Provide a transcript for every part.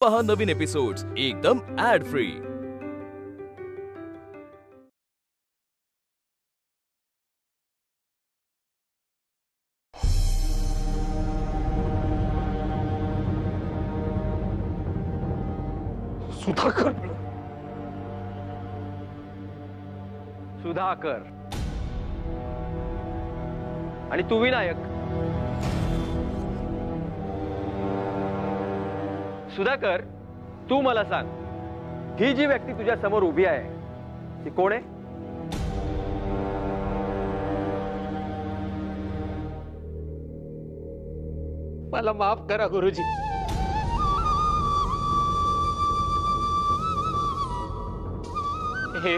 पहा नवीन एपिसोड्स एकदम add free. Sudhakar Sudhakar आणि तू विनायक। सुधाकर, तू मला सांग, ही जी व्यक्ती तुझ्या समोर उभी आहे ती कोण आहे? मला माफ करा गुरुजी। हे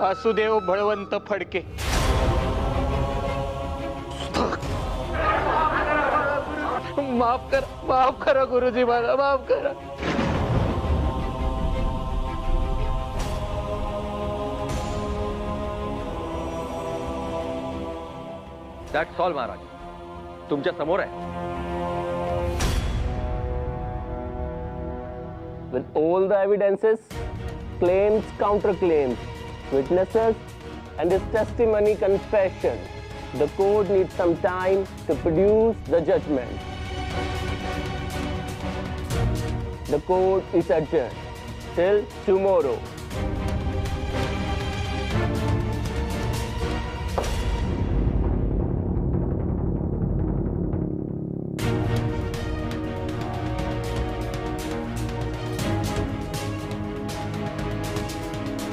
वासुदेव बळवंत फडके। माफ करा गुरुजी, मला माफ करा। दॅट्स ऑल महाराज, तुमच्या समोर आहे। With all the evidences, claims, counterclaims, witnesses, and his testimony confession, the court needs some time to produce the judgment. The court is adjourned till tomorrow.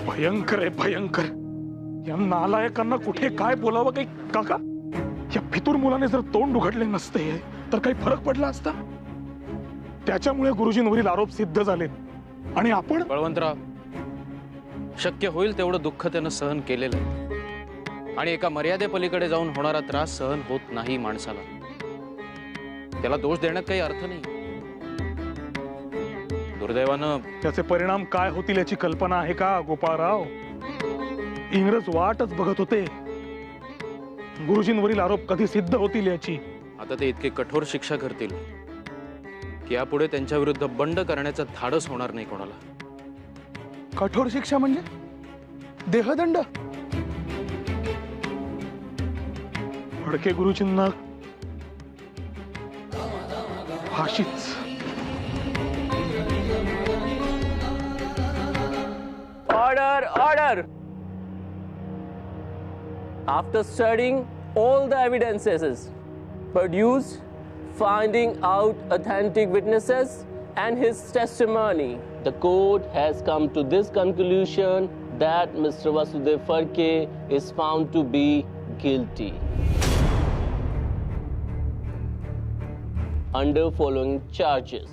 भयंकर आहे, भयंकर। या नालायकांना कुठे काय बोलावं काही काका? या फितूर मुलाने जर तोंड उघडले नसते तर काही फरक पडला असता? त्याच्यामुळे गुरुजींवरील आरोप सिद्ध झाले आणि आपण बळवंतराव, शक्य होईल तेवढं दुःख त्यानं सहन केलेलं आहे आणि एका मर्यादेपलीकडे जाऊन होणारा त्रास सहन होत नाही माणसाला। त्याला दोष देण्यात काही अर्थ नाही। दुर्दैवानं त्याचे परिणाम काय होतील याची कल्पना आहे का गोपाळराव? इंग्रज वाटच बघत होते गुरुजींवरील आरोप कधी सिद्ध होतील याची। आता ते इतके कठोर शिक्षा करतील की यापुढे त्यांच्या विरुद्ध बंड करण्याचं धाडस होणार नाही कोणाला। कठोर शिक्षा म्हणजे देहदंड? फडके गुरुजींना फाशीच। Order, order! After studying all the evidences produced, finding out authentic witnesses and his testimony, the court has come to this conclusion that Mr. Vasudev Phadke is found to be guilty under following charges.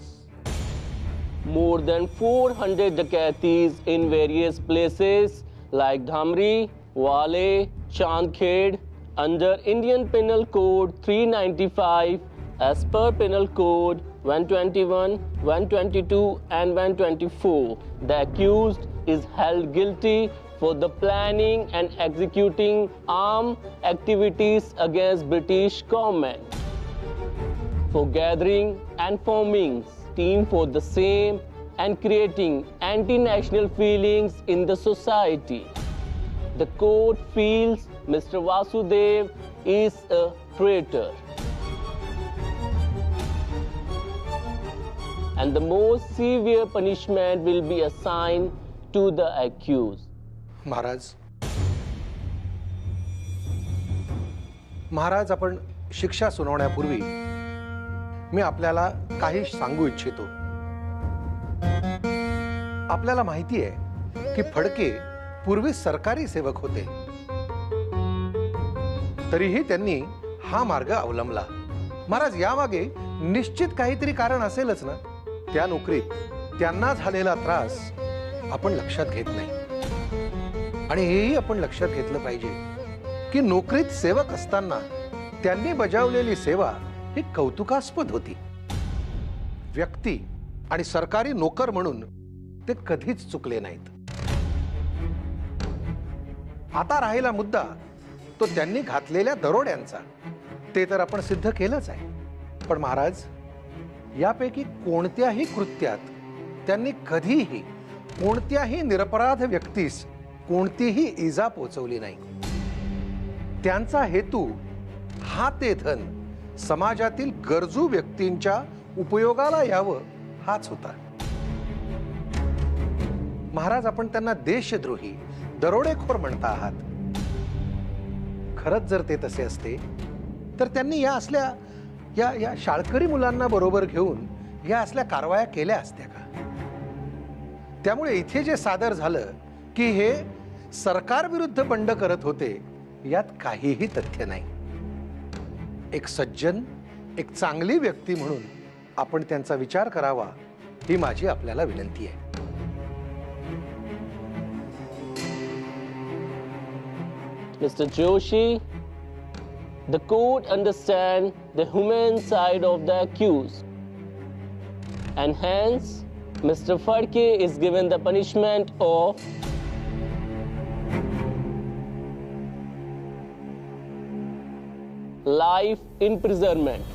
More than 400 dacoities in various places like Dhamri, Wale, Chandkhed under Indian Penal Code 395 as per Penal Code 121, 122 and 124. The accused is held guilty for the planning and executing armed activities against British government, for gathering and forming team for the same and creating anti-national feelings in the society. The court feels Mr. Vasudev is a traitor and the most severe punishment will be assigned to the accused. Maharaj, आपण शिक्षा सुनावण्यापूर्वी मी आपल्याला काही सांगू इच्छितो। आपल्याला माहिती आहे की फडके पूर्वी सरकारी सेवक होते, तरीही त्यांनी हा मार्ग अवलंबला। महाराज, यामागे निश्चित काहीतरी कारण असेलच ना? त्या नोकरीत त्यांना झालेला त्रास आपण लक्षात घेत नाही आणि हेही आपण लक्षात घेतलं पाहिजे की नोकरीत सेवक असताना त्यांनी बजावलेली सेवा ही कौतुकास्पद होती। व्यक्ती आणि सरकारी नोकर म्हणून ते कधीच चुकले नाहीत। आता राहिला मुद्दा तो त्यांनी घातलेल्या दरोड्यांचा. ते तर आपण सिद्ध केलंच आहे. पण महाराज, यापैकी कोणत्याही कृत्यात त्यांनी कधीही कोणत्याही निरपराध व्यक्तीस कोणतीही इजा पोचवली नाही. त्यांचा हेतू हा ते धन समाजातील गरजू व्यक्तींच्या उपयोगाला यावं हाच होता. महाराज, आपण त्यांना देशद्रोही, दरोडेखोर म्हणता आहात. खरंच जर ते तसे असते तर त्यांनी या असल्या या शाळकरी मुलांना बरोबर घेऊन या असल्या कारवाया केल्या असत्या का? त्यामुळे इथे जे सादर झालं की हे सरकार विरुद्ध बंड करत होते, यात काहीही तथ्य नाही. एक सज्जन, एक चांगली व्यक्ती म्हणून आपण त्यांचा विचार करावा, ही माझी आपल्याला विनंती आहे. Mr. Joshi, the court understands the human side of the accused, and hence Mr. Phadke is given the punishment of life imprisonment.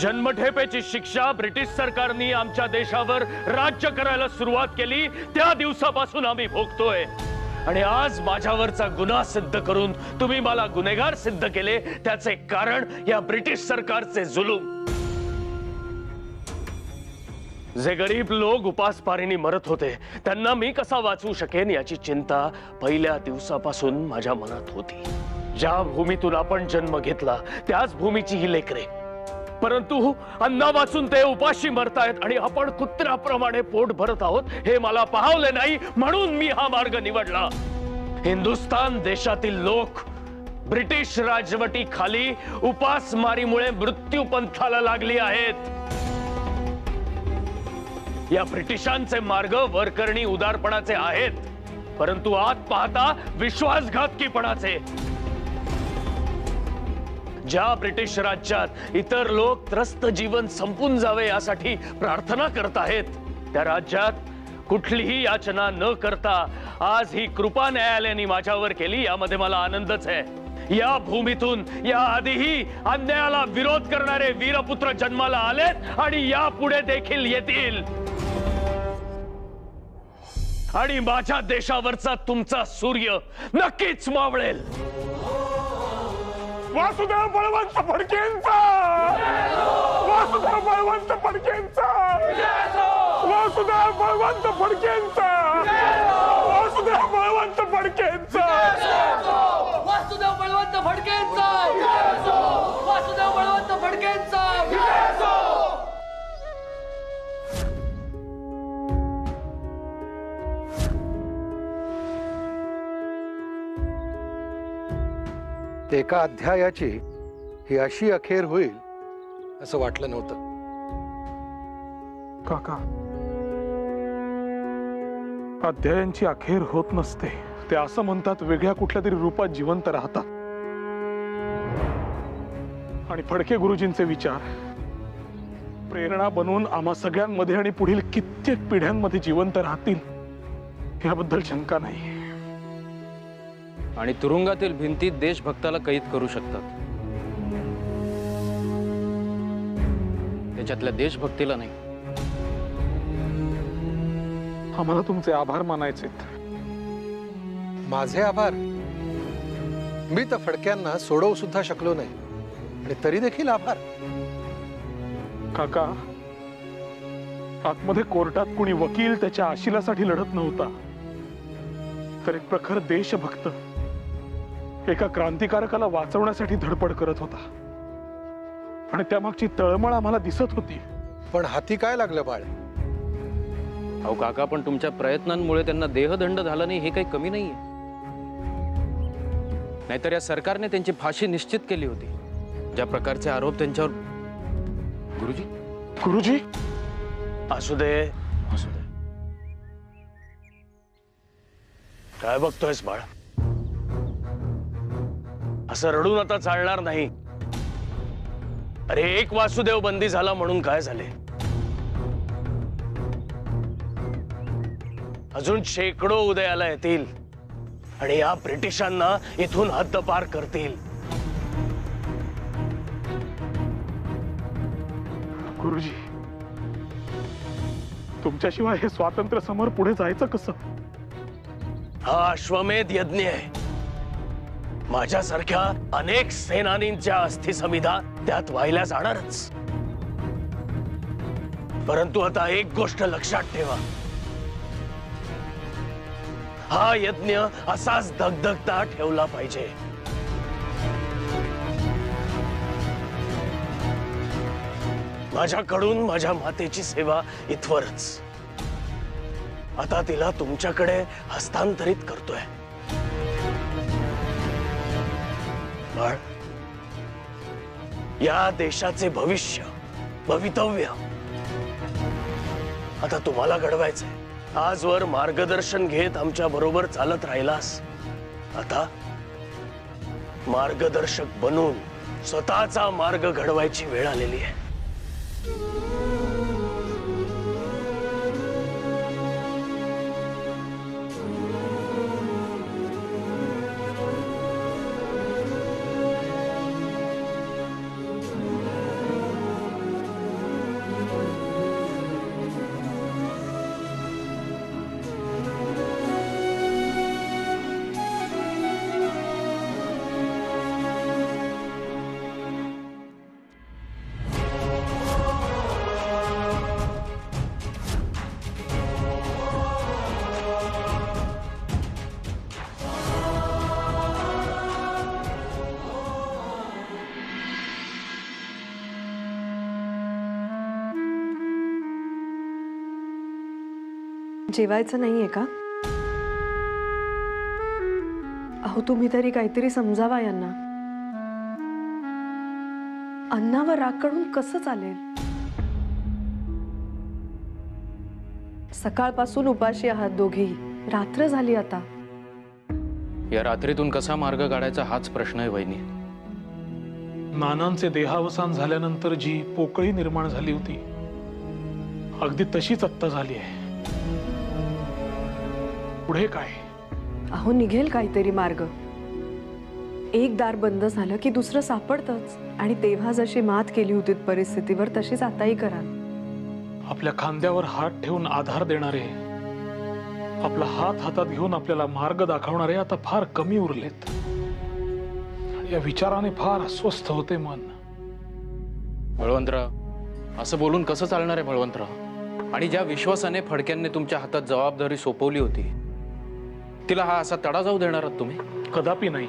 जन्मठेपेची शिक्षा ब्रिटिश सरकारने आमच्या देशावर राज्य करायला सुरुवात केली त्या दिवसापासून आम्ही भोगतोय. आणि आज माझ्यावरचा गुन्हा सिद्ध करून तुम्ही मला गुन्हेगार सिद्ध केले, त्याचे कारण या ब्रिटिश सरकारचे जुलूम. जे गरीब लोक उपासमारीने मरत होते त्यांना मी कसा वाचवू शकेन याची चिंता पहिल्या दिवसापासून माझ्या मनात होती. ज्या भूमीतून आपण जन्म घेतला त्याच भूमीची ही लेकरे, परंतु अन्ना वाचून ते उपाशी मरतायत आणि आपण कुत्र्याप्रमाणे पोट भरत आहोत हे मला पाहवले नाही, म्हणून मी हा मार्ग निवडला. हिंदुस्थान देशातील लोक ब्रिटिश राजवटी खाली उपासमारीमुळे मृत्यू पंथाला लागली आहेत. या ब्रिटिशांचे मार्ग वरकरणी उदारपणाचे आहेत, परंतु आत पाहता विश्वासघातकीपणाचे. ज्या ब्रिटिश राज्यात इतर लोक त्रस्त जीवन संपून जावे यासाठी प्रार्थना करत आहेत, त्या राज्यात कुठलीही याचना न करता आज ही कृपा न्यायालयाने माझ्यावर केली, यामध्ये मला आनंदच आहे. या भूमीतून या आधीही अन्यायाला विरोध करणारे वीरपुत्र जन्माला आलेत आणि यापुढे देखील येतील. आणि माझ्या देशावरचा तुमचा सूर्य नक्कीच मावळेल. वासुदेव बळवंत फडकेंचा, वासुदेव बळवंत फडकेंचा, वासुदेव बळवंत फडकेंचा, वासुदेव बळवंत फडकेंचा, वासुदेव बळवंत फडकेंचा, वासुदेव बळवंत फडकेंचा. एका अध्यायाची ही अशी अखेर होईल असं वाटलं नव्हतं. काका, अध्यायांची अखेर होत नसते. ते असं म्हणतात वेगळ्या कुठल्या तरी रूपात जिवंत राहतात. आणि फडके गुरुजींचे विचार प्रेरणा बनवून आम्हा सगळ्यांमध्ये आणि पुढील कित्येक पिढ्यांमध्ये जिवंत राहतील याबद्दल शंका नाही. आणि तुरुंगातील भिंती देशभक्ताला कैद करू शकतात, त्याच्यातल्या देशभक्तीला नाही. आम्हाला तुमचे आभार मानायचे. माझे आभार? मी तर फडक्यांना सोडवू सुद्धा शकलो नाही आणि तरी देखील आभार. काका, आतमध्ये कोर्टात कुणी वकील त्याच्या आशिलासाठी लढत नव्हता, तर एक प्रखर देशभक्त एका क्रांतिकारकाला वाचवण्यासाठी धडपड करत होता. आणि त्यामागची तळमळ आम्हाला दिसत होती. पण हाती काय लागलं बाळ? अहो काका, पण तुमच्या प्रयत्नांमुळे त्यांना देहदंड झाला नाही हे काही कमी नाहीये. नाहीतर या सरकारने त्यांची फाशी निश्चित केली होती. ज्या प्रकारचे आरोप त्यांच्यावर. गुरुजी, गुरुजी, असू दे, असू दे. काय बघतोयस बाळ? असं रडून आता चालणार नाही. अरे एक वासुदेव बंदी झाला म्हणून काय झाले? अजून शेकडो उदयाला येतील आणि या ब्रिटिशांना इथून हद्दपार करतील. गुरुजी, तुमच्याशिवाय हे स्वातंत्र्य समर पुढे जायचं कसं? हा अश्वमेध यज्ञ आहे. माझ्यासारख्या अनेक सेनानींच्या अस्थि समिधा त्यात वाहिल्या जाणारच. परंतु आता एक गोष्ट लक्षात ठेवा, हा यज्ञ असाच धगधगता ठेवला पाहिजे. माझ्याकडून माझ्या मातेची सेवा इथवरच. आता तिला तुमच्याकडे हस्तांतरित करतोय. बाळ, या देशाचे भविष्य, भवितव्य आता तुम्हाला घडवायचंय. आजवर मार्गदर्शन घेत आमच्या बरोबर चालत राहिलास, आता मार्गदर्शक बनून स्वतःचा मार्ग घडवायची वेळ आलेली आहे. जेवायचं नाहीये का? अहो तुम्ही तरी काहीतरी समजावा यांना. अन्नावर राग काढून कसं चालेल? सकाळपासून उपाशी आहात दोघेही. रात्र झाली आता. या रात्रीतून कसा मार्ग काढायचा हाच प्रश्न आहे वहिनी. नानांचे देहावसान झाल्यानंतर जी पोकळी निर्माण झाली होती, अगदी तशीच आत्ता झाली आहे. पुढे काय? अहो निघेल काहीतरी मार्ग. एक दार बंद झालं की दुसरं सापडतंच. आणि तेव्हा जशी मात केली होती परिस्थितीवर तशीच आताही करा. आपल्या खांद्यावर हात ठेवून आधार देणारे, आपला हात हातात घेऊन आपल्याला मार्ग दाखवणारे आता फार कमी उरलेत. या विचाराने फार अस्वस्थ होते मन. बळवंतराव, असं बोलून कसं चालणार आहे बळवंतराव? आणि ज्या विश्वासाने फडक्यांनी तुमच्या हातात जबाबदारी सोपवली होती, तिला हा असा तडा जाऊ देणार आहात तुम्ही? कदापि नाही.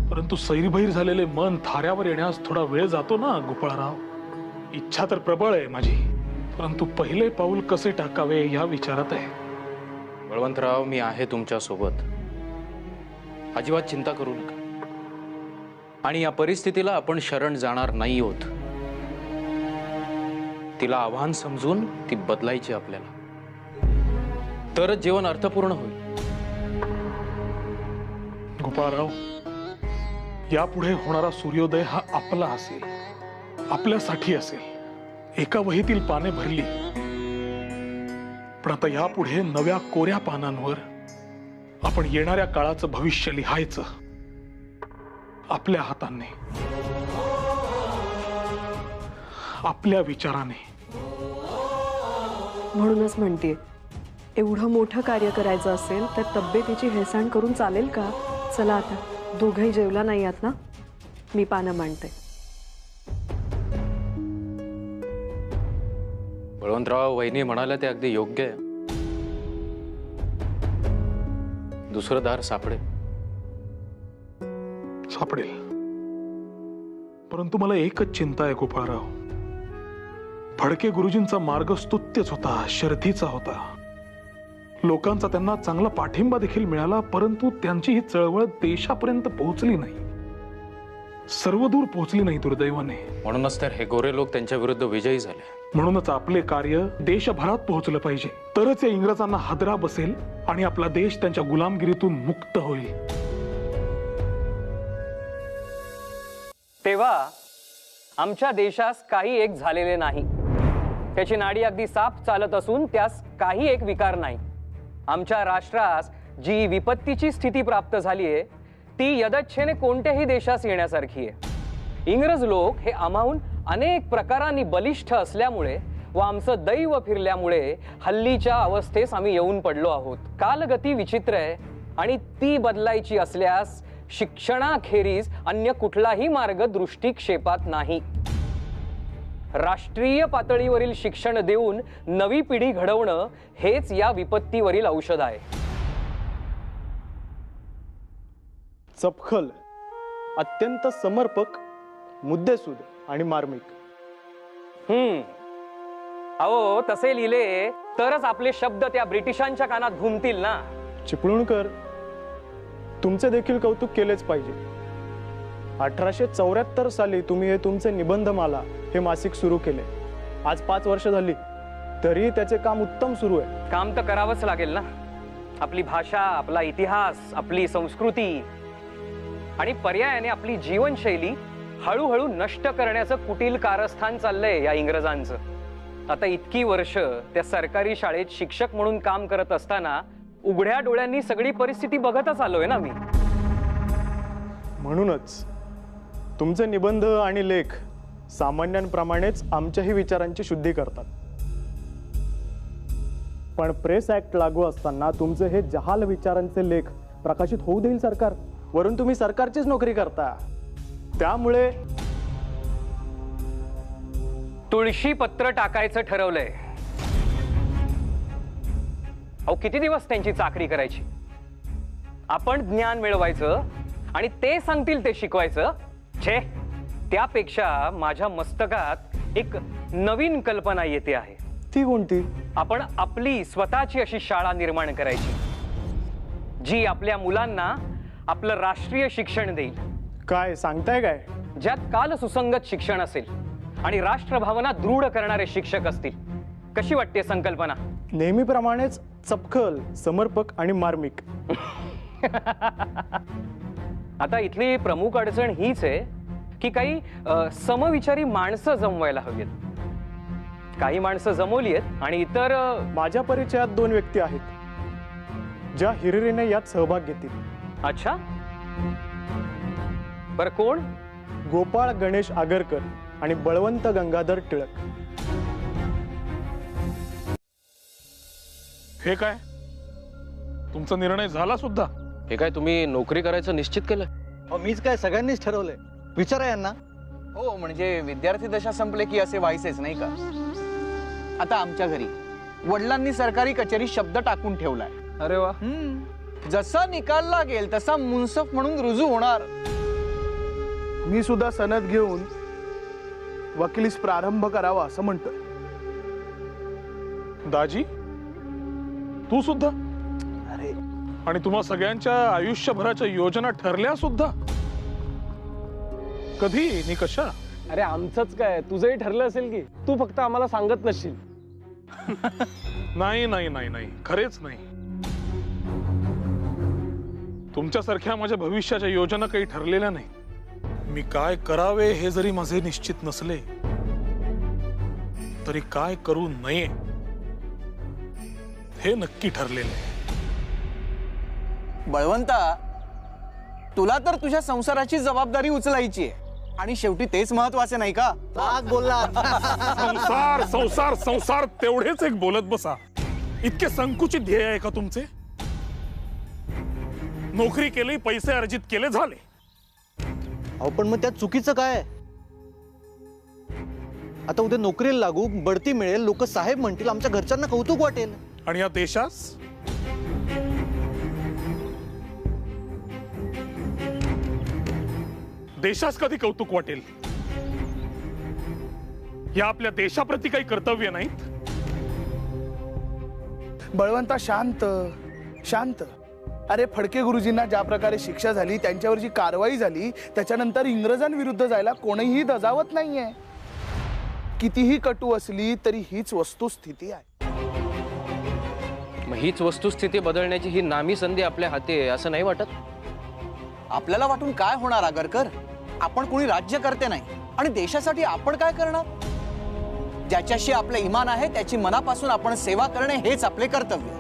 परंतु सैरभैर झालेले मन थाऱ्यावर येण्यास थोडा वेळ जातो ना गोपाळराव. इच्छा तर प्रबळ आहे माझी, परंतु पहिले पाऊल कसे टाकावे या विचारात आहे. बळवंतराव, मी आहे तुमच्या सोबत. अजिबात चिंता करू नका. आणि या परिस्थितीला आपण शरण जाणार नाही आहोत. तिला आव्हान समजून ती बदलायची आपल्याला, तरच जीवन अर्थपूर्ण होईल. गोपाळराव, यापुढे होणारा सूर्योदय हा आपला असेल, आपल्यासाठी असेल. एका वहीतील पाने भरली, पण आता यापुढे नव्या कोऱ्या पानांवर आपण येणाऱ्या काळाचं भविष्य लिहायचं आपल्या हाताने, आपल्या विचाराने. म्हणूनच म्हणते, एवढं मोठं कार्य करायचं असेल तर तब्येतीची हेळसांड करून चालेल का? चला आता, दोघंही जेवला नाही आहात ना? मी पानं मांडते. बळवंतराव, वहिनी म्हणाल्या ते अगदी योग्य आहे. दुसरं दार सापडेल. सापडेल. परंतु मला एकच चिंता आहे गोपाळराव. फडके गुरुजींचा मार्ग स्तुत्यच होता, शर्थीचा होता. लोकांचा त्यांना चांगला पाठिंबा देखील मिळाला, परंतु त्यांची ही चळवळ देशापर्यंत पोहोचली नाही, सर्वदूर पोहोचली नाही दुर्दैवाने. म्हणूनच तर हे गोरे लोक त्यांच्या विरुद्ध विजयी झाले. म्हणूनच आपले कार्य देशभरात पोहोचलं पाहिजे, तरच या इंग्रजांना हादरा बसेल आणि आपला देश त्यांच्या गुलामगिरीतून मुक्त होईल. तेव्हा आमच्या देशास काही एक झालेले नाही. त्याची नाडी अगदी साफ चालत असून त्यास काही एक विकार नाही. आमच्या राष्ट्रास जी विपत्तीची स्थिती प्राप्त झाली आहे ती यदच्छेने कोणत्याही देशास येण्यासारखी आहे. इंग्रज लोक हे आम्हाहून अनेक प्रकारांनी बलिष्ठ असल्यामुळे व आमचं दैव फिरल्यामुळे हल्लीच्या अवस्थेस आम्ही येऊन पडलो आहोत. कालगती विचित्र आहे आणि ती बदलायची असल्यास शिक्षणाखेरीज अन्य कुठलाही मार्ग दृष्टिक्षेपात नाही. राष्ट्रीय पातळीवरील शिक्षण देऊन नवी पिढी घडवणं हेच या विपत्तीवरील औषध आहे. चपखल, अत्यंत समर्पक, मुद्देसूद आणि मार्मिक. अहो तसे लिहिले तरच आपले शब्द त्या ब्रिटिशांच्या कानात घुमतील ना. चिपळूणकर, तुमचे देखील कौतुक केलेच पाहिजे. 1874 साली तुम्ही हे तुमचे निबंधमाला हे मासिक सुरू केले. आज 5 वर्ष झाली तरी त्याचे काम उत्तम सुरू आहे. काम तर करावंच लागेल ना. आपली भाषा, आपला इतिहास, आपली संस्कृती आणि पर्यायाने आपली जीवनशैली हळूहळू नष्ट करण्याचं कुटील कारस्थान चाललंय या इंग्रजांचं. आता इतकी वर्ष त्या सरकारी शाळेत शिक्षक म्हणून काम करत असताना उघड्या डोळ्यांनी सगळी परिस्थिती बघतच आलोय ना मी. म्हणूनच तुमचे निबंध आणि लेख सामान्यांप्रमाणेच आमच्याही विचारांची शुद्धी करतात. पण प्रेस ऍक्ट लागू असताना तुमचे हे जहाल विचारांचे लेख प्रकाशित होऊ देईल सरकार? वरून तुम्ही सरकारचीच नोकरी करता. त्यामुळे तुळशी पत्र टाकायचं ठरवलंय. अहो किती दिवस त्यांची चाकरी करायची? आपण ज्ञान मिळवायचं आणि ते सांगतील ते शिकवायचं. छे, त्यापेक्षा माझ्या मस्तकात एक नवीन कल्पना येते आहे. ती कोणती? आपण आपली स्वतःची अशी शाळा निर्माण करायची जी आपल्या मुलांना आपलं राष्ट्रीय शिक्षण देईल. काय सांगताय काय? ज्यात काल सुसंगत शिक्षण असेल आणि राष्ट्रभावना दृढ करणारे शिक्षक असतील. कशी वाटते संकल्पना? नेहमीप्रमाणेच चपखल, समर्पक आणि मार्मिक. आता इथली प्रमुख अडचण हीच आहे की काही समविचारी माणसं जमवायला हवीत. काही माणसं जमवली आहेत आणि इतर माझ्या परिचयात 2 व्यक्ती आहेत ज्या हिरिरीने यात सहभाग घेतील. अच्छा, बर कोण? गोपाळ गणेश आगरकर आणि बळवंत गंगाधर टिळक. हे काय, तुमचा निर्णय झाला सुद्धा? हे काय तुम्ही नोकरी करायचं निश्चित केलं? मीच काय, सगळ्यांनीच ठरवलंय. विचारा यांना. हो, म्हणजे विद्यार्थी दशा संपले की असे व्हायचेच नाही का? आता आमच्या घरी वडिलांनी सरकारी कचेरी शब्द टाकून ठेवलाय. अरे वा. जसा निकाल लागेल तसा मुन्सफ म्हणून रुजू होणार. मी सुद्धा सनद घेऊन वकिलीस प्रारंभ करावा असं म्हणतोय. दाजी, तू सुद्धा? अरे, आणि तुम्हा सगळ्यांच्या आयुष्यभराच्या योजना ठरल्या सुद्धा? कधी नि कशा? अरे आमचंच काय, तुझंही ठरलं असेल की. तू फक्त आम्हाला सांगत नसशील. नाही नाही नाही नाही, खरेच नाही. तुमच्यासारख्या माझ्या भविष्याच्या योजना काही ठरलेल्या नाही. मी काय करावे हे जरी माझे निश्चित नसले तरी काय करू नये हे नक्की ठरलेले. बळवंता, तुला तर तुझ्या संसाराची जबाबदारी उचलायची आहे आणि शेवटी तेच महत्वाचे नाही का? आज बोलला. संसार संसार संसार तेवढेच एक बोलत बसा. इतके संकुचित ध्येय आहे का तुमचे? नोकरी केली, पैसे अर्जित केले, झाले. अहो पण मग त्यात चुकीचं काय? आता उद्या नोकरीला लागू, बढती मिळेल, लोक साहेब म्हणतील, आमच्या घरच्यांना कौतुक वाटेल. आणि या देशास? देशास कधी कौतुक वाटेल? या आपल्या देशाप्रती काही कर्तव्य नाहीत? बळवंता शांत शांत. अरे, फडके गुरुजींना ज्या प्रकारे शिक्षा झाली, त्यांच्यावर जी कारवाई झाली, त्याच्यानंतर इंग्रजांविरुद्ध जायला कोणीही दजावत नाहीये. कितीही कटू असली तरी हीच वस्तुस्थिती आहे. मग हीच वस्तुस्थिती बदलण्याची ही नामी संधी आपल्या हाती आहे असं नाही वाटत? आपल्याला वाटून काय होणार आगरकर? आपण कोणी राज्यकर्ते नाही आणि देशासाठी आपण काय करणार? ज्याच्याशी आपलं इमान आहे त्याची मनापासून आपण सेवा करणे हेच आपले कर्तव्य.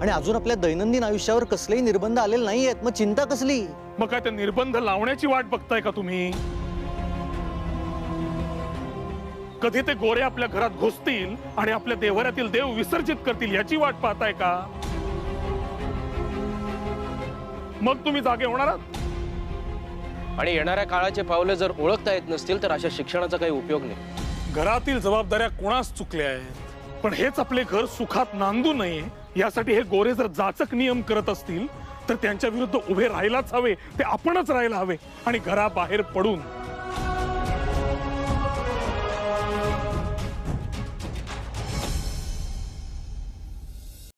आणि अजून आपल्या दैनंदिन आयुष्यावर कसलेही निर्बंध आलेले नाही आहेत, मग चिंता कसली? मग काय ते निर्बंध लावण्याची वाट बघताय का तुम्ही? कधी ते गोरे आपल्या घरात घुसतील आणि आपल्या देव्हाऱ्यातील देव विसर्जित करतील याची वाट पाहताय का? मग तुम्ही जागे होणार आहात? आणि येणाऱ्या काळाचे पावले जर ओळखता येत नसतील तर अशा शिक्षणाचा काही उपयोग नाही. घरातील जबाबदाऱ्या कोणास चुकल्या आहेत, पण हेच आपले घर सुखात नांदू नये यासाठी हे गोरे जर जाचक नियम करत असतील तर त्यांच्या विरुद्ध उभे राहायलाच हवे, ते आपणच राहायला हवे आणि घराबाहेर पडून